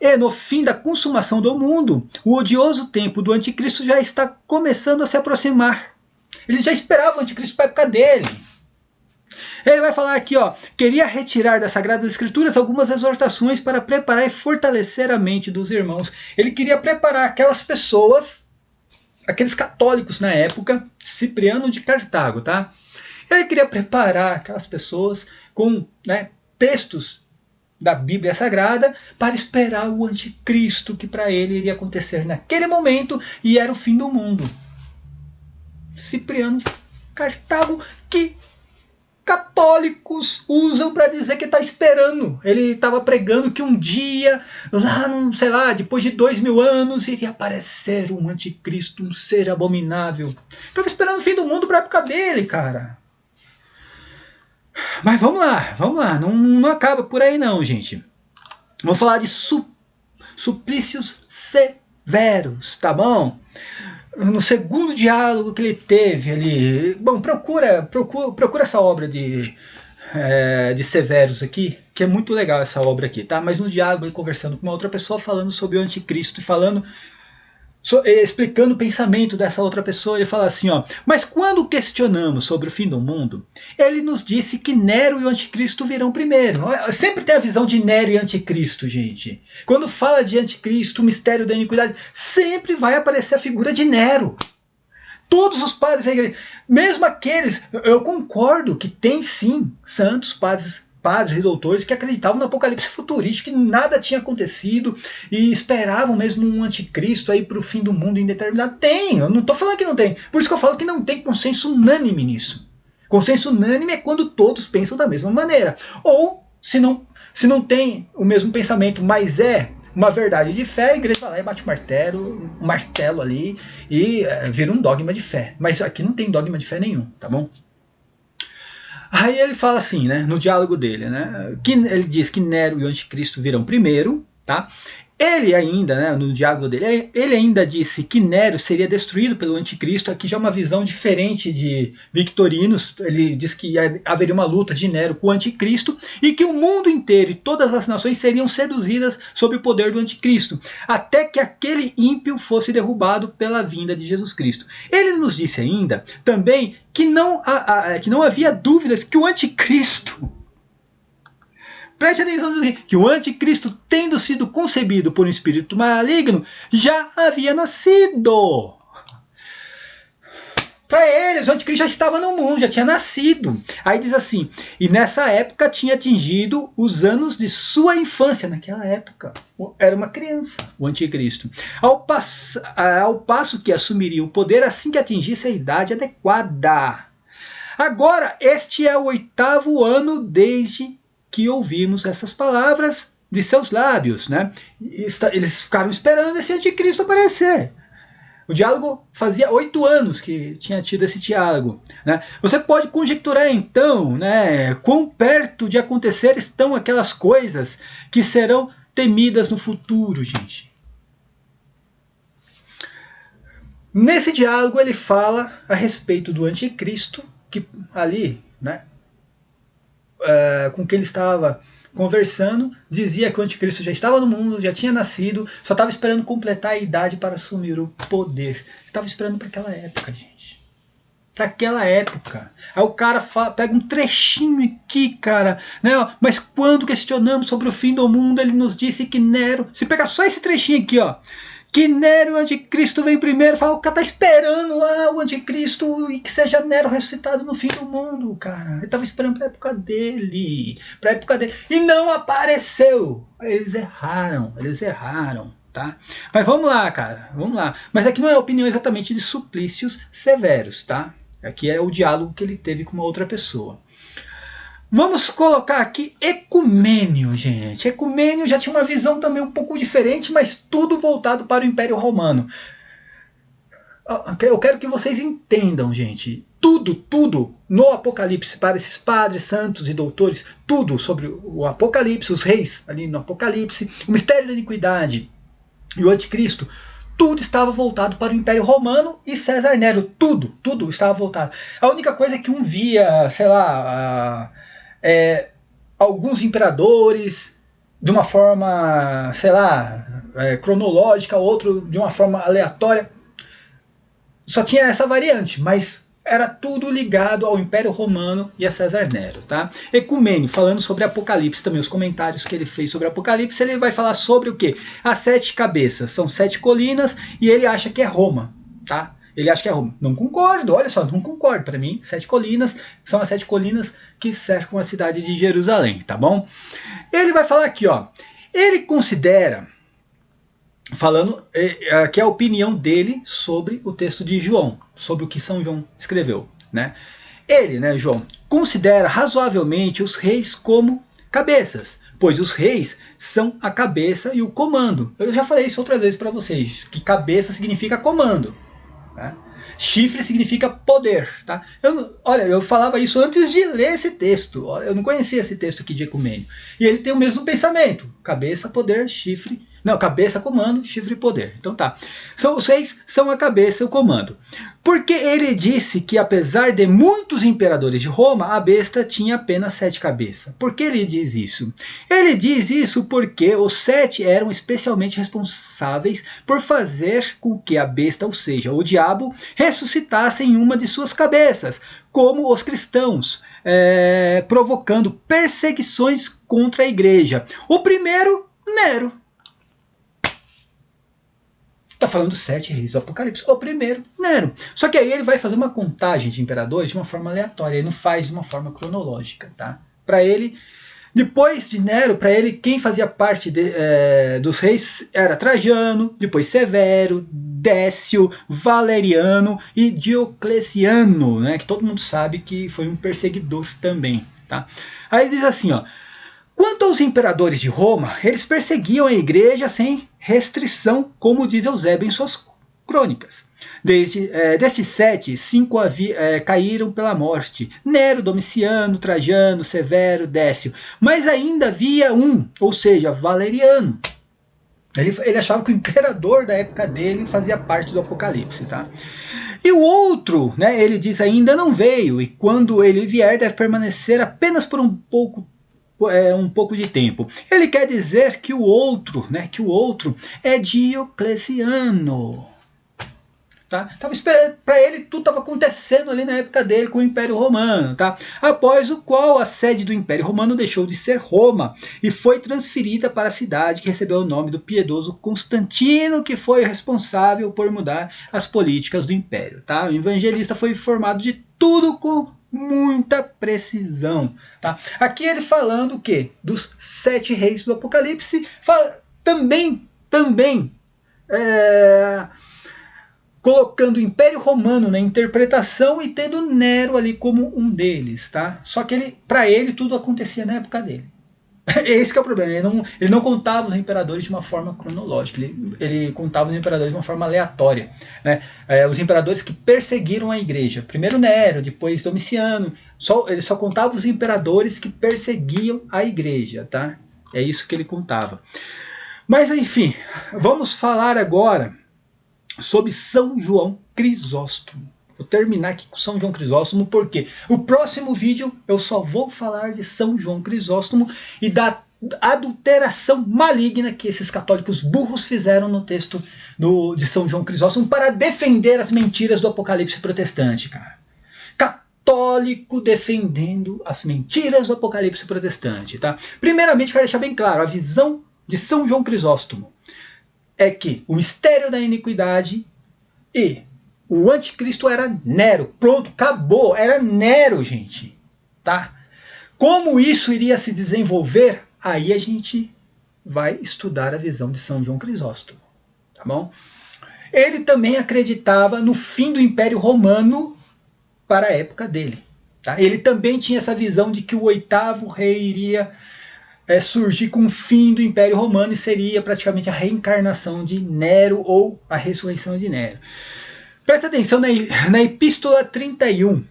e no fim da consumação do mundo, o odioso tempo do anticristo já está começando a se aproximar. Ele já esperava o anticristo para a época dele. Ele vai falar aqui, ó, queria retirar das Sagradas Escrituras algumas exortações para preparar e fortalecer a mente dos irmãos. Ele queria preparar aquelas pessoas, aqueles católicos na época, Cipriano de Cartago, tá? Ele queria preparar aquelas pessoas com, né, textos da Bíblia Sagrada para esperar o anticristo que para ele iria acontecer naquele momento e era o fim do mundo. Cipriano de Cartago, que católicos usam para dizer que está esperando. Ele estava pregando que um dia, lá, sei lá, depois de 2000 anos, iria aparecer um anticristo, um ser abominável. Estava esperando o fim do mundo para a época dele, cara. Mas vamos lá, não acaba por aí não, gente. Vou falar de suplícios severos, tá bom? No segundo diálogo que ele teve ali, bom, procura essa obra de Severus aqui, que é muito legal essa obra aqui, tá? Mas no diálogo ele conversando com uma outra pessoa, falando sobre o anticristo e falando, explicando o pensamento dessa outra pessoa, ele fala assim, ó: mas quando questionamos sobre o fim do mundo, ele nos disse que Nero e o anticristo virão primeiro. Sempre tem a visão de Nero e anticristo, gente. Quando fala de anticristo, o mistério da iniquidade, sempre vai aparecer a figura de Nero. Todos os padres da igreja, mesmo aqueles, eu concordo que tem sim santos, padres e doutores que acreditavam no apocalipse futurístico, que nada tinha acontecido e esperavam mesmo um anticristo aí para o fim do mundo indeterminado. Tem, eu não estou falando que não tem. Por isso que eu falo que não tem consenso unânime nisso. Consenso unânime é quando todos pensam da mesma maneira. Ou, se não tem o mesmo pensamento, mas é uma verdade de fé, a igreja vai lá e bate o martelo ali e vira um dogma de fé. Mas aqui não tem dogma de fé nenhum, tá bom? Aí ele fala assim, né, no diálogo dele, né, que ele diz que Nero e o anticristo virão primeiro, tá? Ele ainda, né, no diálogo dele, ele ainda disse que Nero seria destruído pelo anticristo. Aqui já é uma visão diferente de Victorinos. Ele diz que haveria uma luta de Nero com o anticristo e que o mundo inteiro e todas as nações seriam seduzidas sob o poder do anticristo, até que aquele ímpio fosse derrubado pela vinda de Jesus Cristo. Ele nos disse ainda também que não havia dúvidas que o anticristo, preste atenção, que o anticristo, tendo sido concebido por um espírito maligno, já havia nascido. Para eles, o anticristo já estava no mundo, já tinha nascido. Aí diz assim, e nessa época tinha atingido os anos de sua infância. Naquela época, era uma criança, o anticristo. Ao passo que assumiria o poder assim que atingisse a idade adequada. Agora, este é o 8º ano desde que ouvimos essas palavras de seus lábios, né? Eles ficaram esperando esse anticristo aparecer. O diálogo fazia 8 anos que tinha tido esse diálogo, né? Você pode conjecturar então, né, quão perto de acontecer estão aquelas coisas que serão temidas no futuro, gente. Nesse diálogo ele fala a respeito do anticristo, que ali, né, com quem ele estava conversando, dizia que o anticristo já estava no mundo, já tinha nascido, só estava esperando completar a idade para assumir o poder. Estava esperando para aquela época, gente. Para aquela época. Aí o cara pega um trechinho aqui, cara, né? Mas quando questionamos sobre o fim do mundo, ele nos disse que Nero, se pegar só esse trechinho aqui, ó, que Nero e o anticristo vem primeiro, fala, o cara tá esperando lá o anticristo e que seja Nero ressuscitado no fim do mundo, cara. Ele tava esperando pra época dele, e não apareceu. Eles erraram, tá? Mas vamos lá, cara, vamos lá. Mas aqui não é a opinião exatamente de Suplícios Severus, tá? Aqui é o diálogo que ele teve com uma outra pessoa. Vamos colocar aqui Ecumênio, gente. Ecumênio já tinha uma visão também um pouco diferente, mas tudo voltado para o Império Romano. Eu quero que vocês entendam, gente. Tudo no Apocalipse, para esses padres, santos e doutores, tudo sobre o Apocalipse, os reis ali no Apocalipse, o mistério da iniquidade e o anticristo, tudo estava voltado para o Império Romano e César Nero. Tudo estava voltado. A única coisa é que um via, sei lá, alguns imperadores de uma forma, sei lá, cronológica, outro de uma forma aleatória. Só tinha essa variante, mas era tudo ligado ao Império Romano e a César Nero, tá? Ecumênio, falando sobre Apocalipse também, os comentários que ele fez sobre Apocalipse, ele vai falar sobre o quê? As 7 cabeças, são 7 colinas e ele acha que é Roma, tá? Ele acha que é Roma. Não concordo, olha só, não concordo. Para mim, 7 colinas são as 7 colinas que cercam a cidade de Jerusalém, tá bom? Ele vai falar aqui, ó. Ele considera, falando que é a opinião dele sobre o texto de João, sobre o que São João escreveu, né? Ele, né, João, considera razoavelmente os reis como cabeças, pois os reis são a cabeça e o comando. Eu já falei isso outras vezes para vocês, que cabeça significa comando, tá? Chifre significa poder, tá? Olha, eu falava isso antes de ler esse texto. Eu não conhecia esse texto aqui de Ecumênio. E ele tem o mesmo pensamento: cabeça, poder, chifre. Não, cabeça, comando, chifre e poder. Então tá. Os reis são a cabeça e o comando. Porque ele disse que apesar de muitos imperadores de Roma, a besta tinha apenas 7 cabeças. Por que ele diz isso? Ele diz isso porque os 7 eram especialmente responsáveis por fazer com que a besta, ou seja, o diabo, ressuscitasse em uma de suas cabeças, como os cristãos, provocando perseguições contra a igreja. O primeiro, Nero. Está falando dos 7 reis do Apocalipse. O primeiro, Nero. Só que aí ele vai fazer uma contagem de imperadores de uma forma aleatória. Ele não faz de uma forma cronológica. Tá? Para ele, depois de Nero, para ele, quem fazia parte dos reis era Trajano, depois Severo, Décio, Valeriano e Diocleciano, né? Que todo mundo sabe que foi um perseguidor também. Tá? Aí diz assim, ó. Quanto aos imperadores de Roma, eles perseguiam a igreja sem restrição, como diz Eusébio em suas crônicas. Destes 7, 5 caíram pela morte: Nero, Domiciano, Trajano, Severo, Décio. Mas ainda havia um, ou seja, Valeriano. Ele achava que o imperador da época dele fazia parte do Apocalipse. Tá? E o outro, né, ele diz, ainda não veio, e quando ele vier deve permanecer apenas por um pouco de tempo. Ele quer dizer que o outro, né, é Diocleciano. Tá? Tava esperando, para ele tudo estava acontecendo ali na época dele com o Império Romano, tá? Após o qual a sede do Império Romano deixou de ser Roma e foi transferida para a cidade que recebeu o nome do piedoso Constantino, que foi responsável por mudar as políticas do Império. Tá? O evangelista foi informado de tudo com muita precisão. Tá? Aqui ele falando o quê? Dos 7 reis do Apocalipse, também colocando o Império Romano na interpretação e tendo Nero ali como um deles. Tá? Só que para ele tudo acontecia na época dele. Esse que é o problema, ele não contava os imperadores de uma forma cronológica, ele contava os imperadores de uma forma aleatória. Né? Os imperadores que perseguiram a igreja, primeiro Nero, depois Domiciano, ele só contava os imperadores que perseguiam a igreja. Tá? É isso que ele contava. Mas enfim, vamos falar agora sobre São João Crisóstomo. Vou terminar aqui com São João Crisóstomo, porque o próximo vídeo eu só vou falar de São João Crisóstomo e da adulteração maligna que esses católicos burros fizeram no texto de São João Crisóstomo para defender as mentiras do Apocalipse protestante, cara. Católico defendendo as mentiras do Apocalipse protestante, tá? Primeiramente, quero deixar bem claro, a visão de São João Crisóstomo é que o mistério da iniquidade e o anticristo era Nero. Pronto, acabou. Era Nero, gente. Tá? Como isso iria se desenvolver? Aí a gente vai estudar a visão de São João Crisóstomo. Tá bom? Ele também acreditava no fim do Império Romano para a época dele. Tá? Ele também tinha essa visão de que o 8º rei iria surgir com o fim do Império Romano e seria praticamente a reencarnação de Nero ou a ressurreição de Nero. Presta atenção na Epístola 31.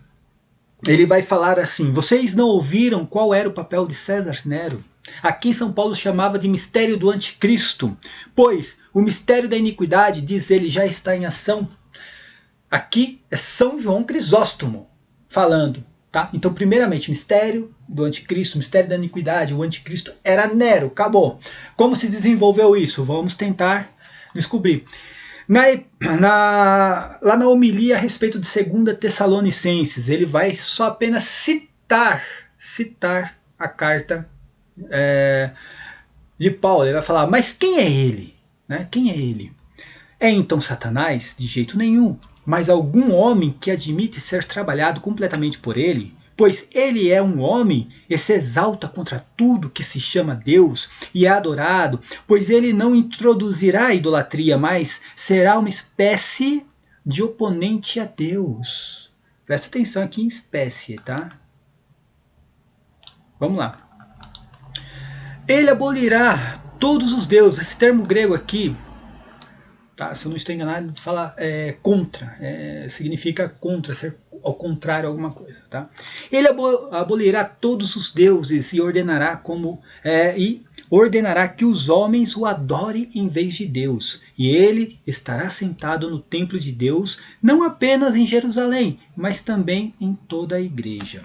Ele vai falar assim: vocês não ouviram qual era o papel de César Nero? Aqui São Paulo chamava de mistério do anticristo, pois o mistério da iniquidade, diz ele, já está em ação. Aqui é São João Crisóstomo falando. Tá? Então, primeiramente, mistério do anticristo, mistério da iniquidade, o anticristo era Nero, acabou. Como se desenvolveu isso? Vamos tentar descobrir. Lá na homilia a respeito de 2 Tessalonicenses, ele vai só apenas citar a carta de Paulo. Ele vai falar, mas quem é ele? Né? Quem é ele? É então Satanás? De jeito nenhum. Mas algum homem que admite ser trabalhado completamente por ele, pois ele é um homem e se exalta contra tudo que se chama Deus e é adorado, pois ele não introduzirá a idolatria, mas será uma espécie de oponente a Deus. Presta atenção aqui em espécie, tá? Vamos lá. Ele abolirá todos os deuses. Esse termo grego aqui, tá, se eu não estou enganado, fala contra. Significa contra, ser ao contrário a alguma coisa. Tá? Ele abolirá todos os deuses e ordenará que os homens o adorem em vez de Deus. E ele estará sentado no templo de Deus, não apenas em Jerusalém, mas também em toda a igreja.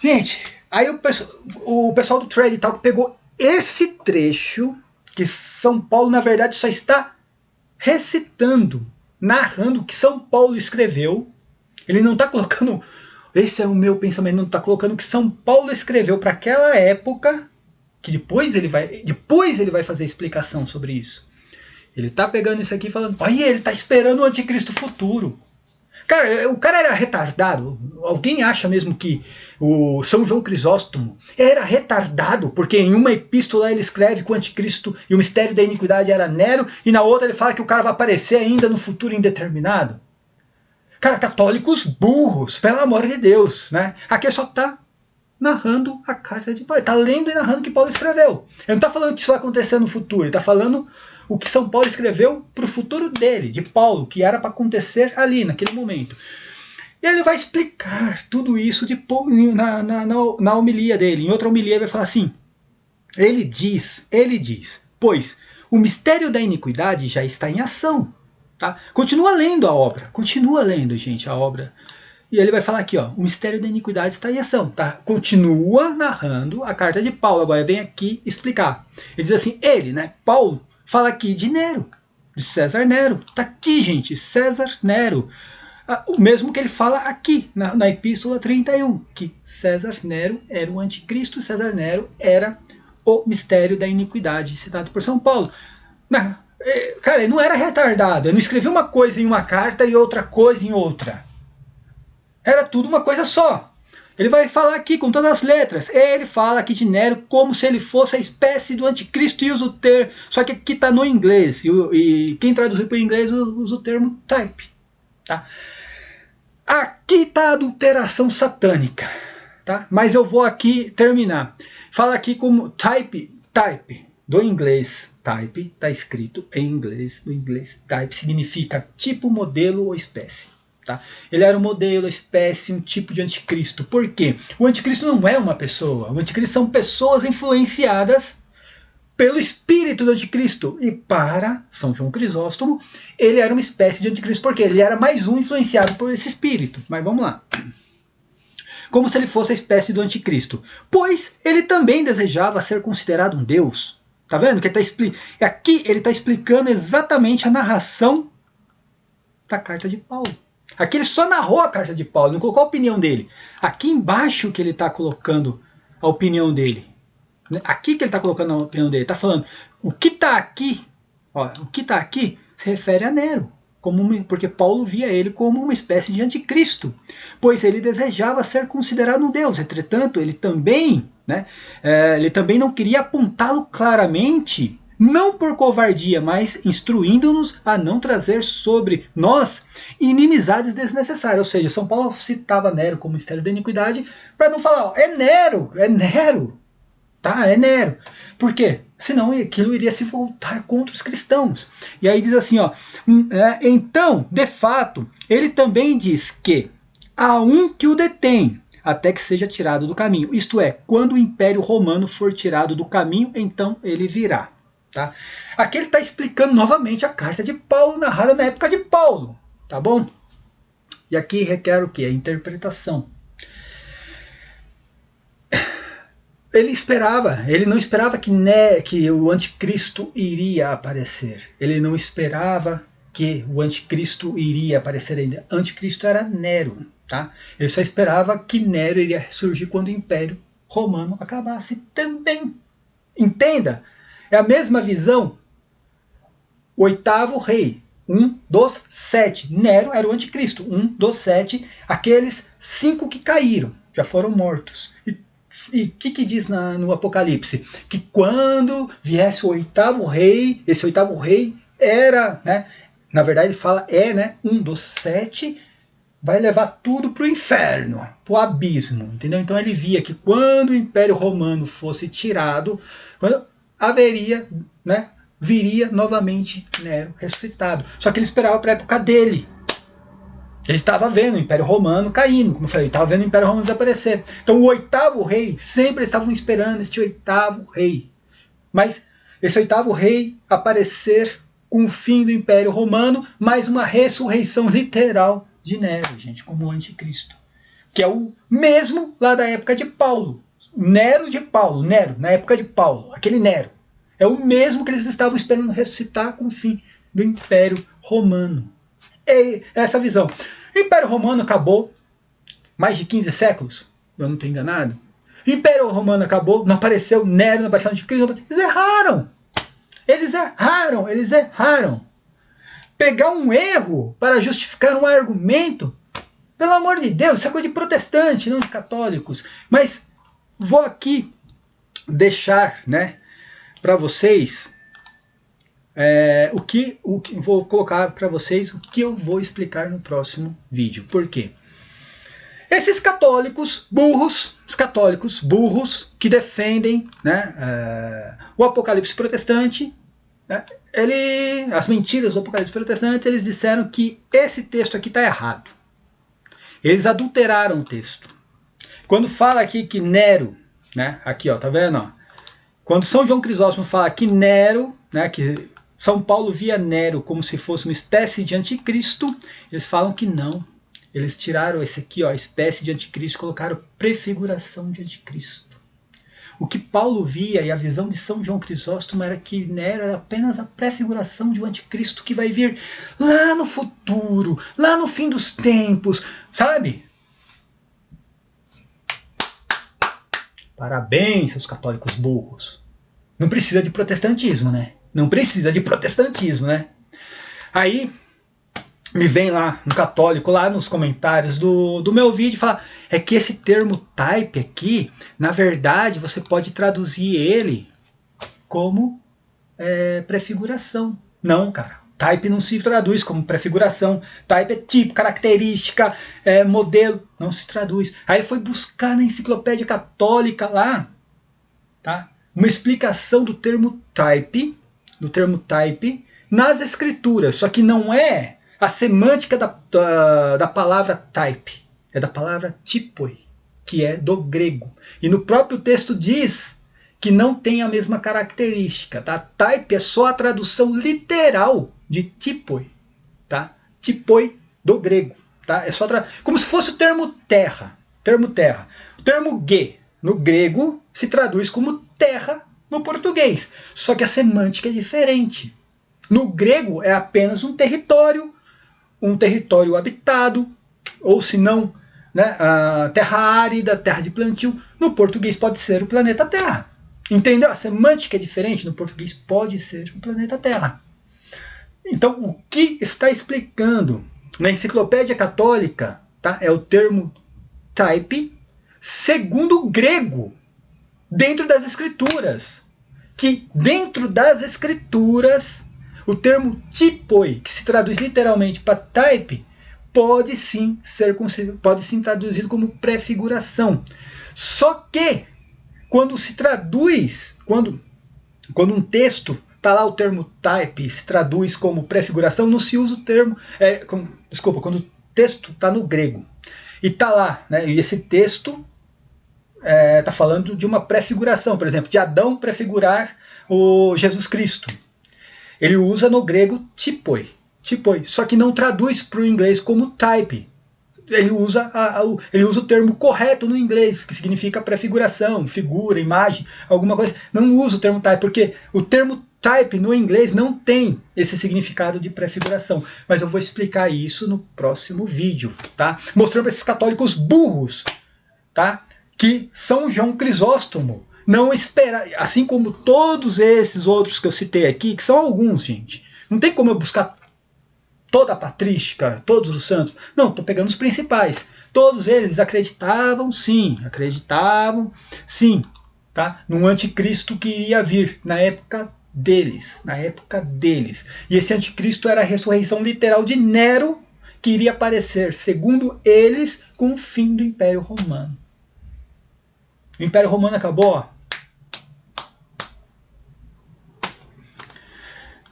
Gente, aí o pessoal do Trade Talk pegou esse trecho que São Paulo, na verdade, só está recitando, narrando o que São Paulo escreveu. Ele não está colocando, esse é o meu pensamento, não está colocando o que São Paulo escreveu para aquela época, que depois ele vai fazer explicação sobre isso. Ele está pegando isso aqui e falando, aí ele está esperando o anticristo futuro. Cara, o cara era retardado. Alguém acha mesmo que o São João Crisóstomo era retardado? Porque em uma epístola ele escreve que o anticristo e o mistério da iniquidade era Nero, e na outra ele fala que o cara vai aparecer ainda no futuro indeterminado. Cara, católicos burros, pelo amor de Deus, né? Aqui só tá narrando a carta de Paulo. Ele tá lendo e narrando o que Paulo escreveu. Ele não tá falando que isso vai acontecer no futuro, ele tá falando o que São Paulo escreveu para o futuro dele, de Paulo, que era para acontecer ali, naquele momento. E ele vai explicar tudo isso na homilia dele. Em outra homilia ele vai falar assim, ele diz, pois o mistério da iniquidade já está em ação. Tá? Continua lendo a obra, gente, a obra. E ele vai falar aqui, ó, o mistério da iniquidade está em ação. Tá? Continua narrando a carta de Paulo, agora vem aqui explicar. Ele diz assim, Paulo, fala aqui de Nero, de César Nero. Tá aqui, gente, César Nero. O mesmo que ele fala aqui, na Epístola 31, que César Nero era o anticristo, César Nero era o mistério da iniquidade, citado por São Paulo. Cara, ele não era retardado, ele não escrevia uma coisa em uma carta e outra coisa em outra. Era tudo uma coisa só. Ele vai falar aqui com todas as letras. Ele fala aqui de Nero como se ele fosse a espécie do anticristo e usa o termo. Só que aqui está no inglês. E quem traduziu para o inglês usa o termo type. Tá? Aqui está a adulteração satânica. Tá? Mas eu vou aqui terminar. Fala aqui como type do inglês. Type está escrito em inglês. Do inglês type significa tipo, modelo ou espécie. Tá? Ele era um modelo, espécie, um tipo de anticristo. Por quê? O anticristo não é uma pessoa. O anticristo são pessoas influenciadas pelo espírito do anticristo. E para São João Crisóstomo, ele era uma espécie de anticristo. Porque ele era mais um influenciado por esse espírito. Mas vamos lá. Como se ele fosse a espécie do anticristo. Pois ele também desejava ser considerado um deus. Tá vendo? Aqui ele está explicando exatamente a narração da carta de Paulo. Aqui ele só narrou a carta de Paulo, não colocou a opinião dele. Aqui embaixo que ele está colocando a opinião dele. Aqui que ele está colocando a opinião dele. Está falando, o que está aqui, se refere a Nero. Porque Paulo via ele como uma espécie de anticristo. Pois ele desejava ser considerado um deus. Entretanto, ele também não queria apontá-lo claramente, não por covardia, mas instruindo-nos a não trazer sobre nós inimizades desnecessárias. Ou seja, São Paulo citava Nero como mistério da iniquidade para não falar, é Nero, tá? É Nero. Por quê? Senão aquilo iria se voltar contra os cristãos. E aí diz assim, então, de fato, ele também diz que há um que o detém, até que seja tirado do caminho. Isto é, quando o Império Romano for tirado do caminho, então ele virá. Tá? Aqui ele está explicando novamente a carta de Paulo, narrada na época de Paulo. Tá bom? E aqui requer o quê? A interpretação. Ele não esperava que o anticristo iria aparecer. Ele não esperava que o anticristo iria aparecer ainda. Anticristo era Nero. Tá? Ele só esperava que Nero iria ressurgir quando o Império Romano acabasse também. Entenda? É a mesma visão. O oitavo rei, um dos 7. Nero era o anticristo, um dos 7. Aqueles 5 que caíram, já foram mortos. E o que diz no Apocalipse? Que quando viesse o oitavo rei, esse oitavo rei era, na verdade ele fala, um dos 7 vai levar tudo para o inferno, para o abismo, entendeu? Então ele via que quando o Império Romano fosse tirado, quando haveria, né, viria novamente Nero ressuscitado. Só que ele esperava para a época dele. Ele estava vendo o Império Romano caindo, como eu falei, ele estava vendo o Império Romano desaparecer. Então o oitavo rei, sempre estavam esperando este oitavo rei. Mas esse oitavo rei aparecer com o fim do Império Romano, mais uma ressurreição literal de Nero, gente, como o anticristo. Que é o mesmo lá da época de Paulo. Nero de Paulo, Nero, na época de Paulo, aquele Nero. É o mesmo que eles estavam esperando ressuscitar com o fim do Império Romano. É essa visão. O Império Romano acabou mais de 15 séculos, eu não estou enganado. O Império Romano acabou, não apareceu Nero, não apareceu anticristo. Eles erraram. Eles erraram, eles erraram. Pegar um erro para justificar um argumento, pelo amor de Deus, isso é coisa de protestante, não de católicos. Mas vou aqui deixar, né, para vocês vou colocar para vocês o que eu vou explicar no próximo vídeo. Por quê? Esses católicos burros, os católicos burros que defendem, né, o Apocalipse protestante, né, as mentiras do Apocalipse protestante, eles disseram que esse texto aqui está errado. Eles adulteraram o texto. Quando fala aqui que Nero, né, aqui ó, tá vendo? Ó, quando São João Crisóstomo fala que Nero, né, que São Paulo via Nero como se fosse uma espécie de anticristo, eles falam que não. Eles tiraram esse aqui, ó, espécie de anticristo, e colocaram prefiguração de anticristo. O que Paulo via e a visão de São João Crisóstomo era que Nero era apenas a prefiguração de um anticristo que vai vir lá no futuro, lá no fim dos tempos, sabe? Parabéns, seus católicos burros. Não precisa de protestantismo, né? Não precisa de protestantismo, né? Aí me vem lá um católico lá nos comentários do meu vídeo e fala, é que esse termo type aqui, na verdade, você pode traduzir ele como prefiguração. Não, cara. Type não se traduz como prefiguração. Type é tipo, característica, modelo. Não se traduz. Aí ele foi buscar na enciclopédia católica lá, tá, uma explicação do termo type, nas escrituras. Só que não é a semântica da palavra type, é da palavra typoi, que é do grego. E no próprio texto diz que não tem a mesma característica. Tá? Type é só a tradução literal de typoi. Tá? Typoi do grego. Tá? É só como se fosse o termo terra. O termo ge no grego se traduz como terra no português. Só que a semântica é diferente. No grego é apenas um território habitado, ou se não, né, a terra árida, terra de plantio. No português pode ser o planeta Terra. Entendeu? A semântica é diferente, no português pode ser o planeta Terra. Então, o que está explicando na enciclopédia católica, tá, é o termo type, segundo o grego, dentro das escrituras. Que dentro das escrituras, o termo typoi, que se traduz literalmente para type, pode sim traduzido como prefiguração. Só que quando se traduz, quando um texto está lá o termo type se traduz como prefiguração, não se usa o termo, quando o texto está no grego e está lá, né, e esse texto está falando de uma prefiguração, por exemplo, de Adão prefigurar o Jesus Cristo. Ele usa no grego typoi, só que não traduz para o inglês como type. Ele usa o termo correto no inglês, que significa prefiguração, figura, imagem, alguma coisa. Não usa o termo type, porque o termo type no inglês não tem esse significado de prefiguração. Mas eu vou explicar isso no próximo vídeo, tá? Mostrando para esses católicos burros, tá, que São João Crisóstomo não espera, assim como todos esses outros que eu citei aqui, que são alguns, gente. Não tem como eu buscar toda a patrística, todos os santos. Não, estou pegando os principais. Todos eles acreditavam sim, tá? Num anticristo que iria vir na época deles. E esse anticristo era a ressurreição literal de Nero, que iria aparecer, segundo eles, com o fim do Império Romano. O Império Romano acabou, ó.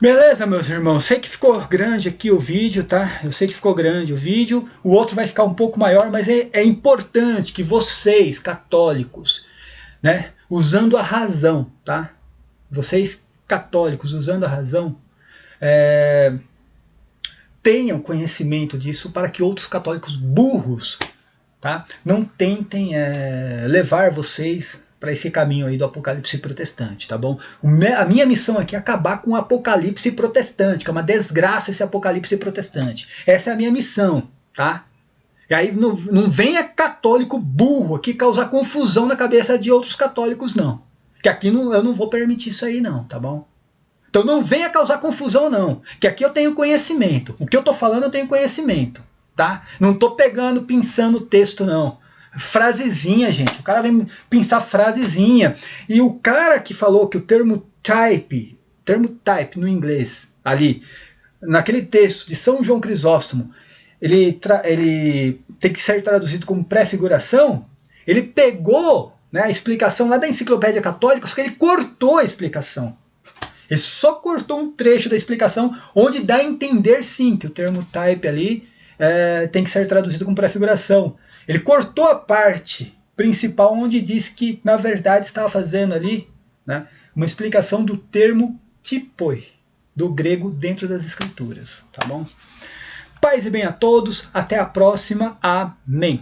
Beleza, meus irmãos, sei que ficou grande aqui o vídeo, tá? Eu sei que ficou grande o vídeo, o outro vai ficar um pouco maior, mas é importante que vocês, católicos, né, usando a razão, tá? Vocês, católicos, usando a razão, tenham conhecimento disso para que outros católicos burros, tá, não tentem levar vocês para esse caminho aí do apocalipse protestante, tá bom? A minha missão aqui é acabar com o apocalipse protestante, que é uma desgraça esse apocalipse protestante. Essa é a minha missão, tá? E aí não venha católico burro aqui causar confusão na cabeça de outros católicos, não. Que aqui eu não vou permitir isso aí não, tá bom? Então não venha causar confusão não, que aqui eu tenho conhecimento. O que eu tô falando eu tenho conhecimento, tá? Não tô pegando, pensando o texto não. Frasezinha, gente. O cara vem pensar frasezinha. E o cara que falou que o termo type no inglês, ali, naquele texto de São João Crisóstomo, ele tem que ser traduzido como prefiguração, ele pegou, né, a explicação lá da Enciclopédia Católica, só que ele cortou a explicação. Ele só cortou um trecho da explicação onde dá a entender sim que o termo type ali tem que ser traduzido como prefiguração. Ele cortou a parte principal onde diz que na verdade estava fazendo ali, né, uma explicação do termo typoi, do grego dentro das escrituras, tá bom? Paz e bem a todos, até a próxima, amém.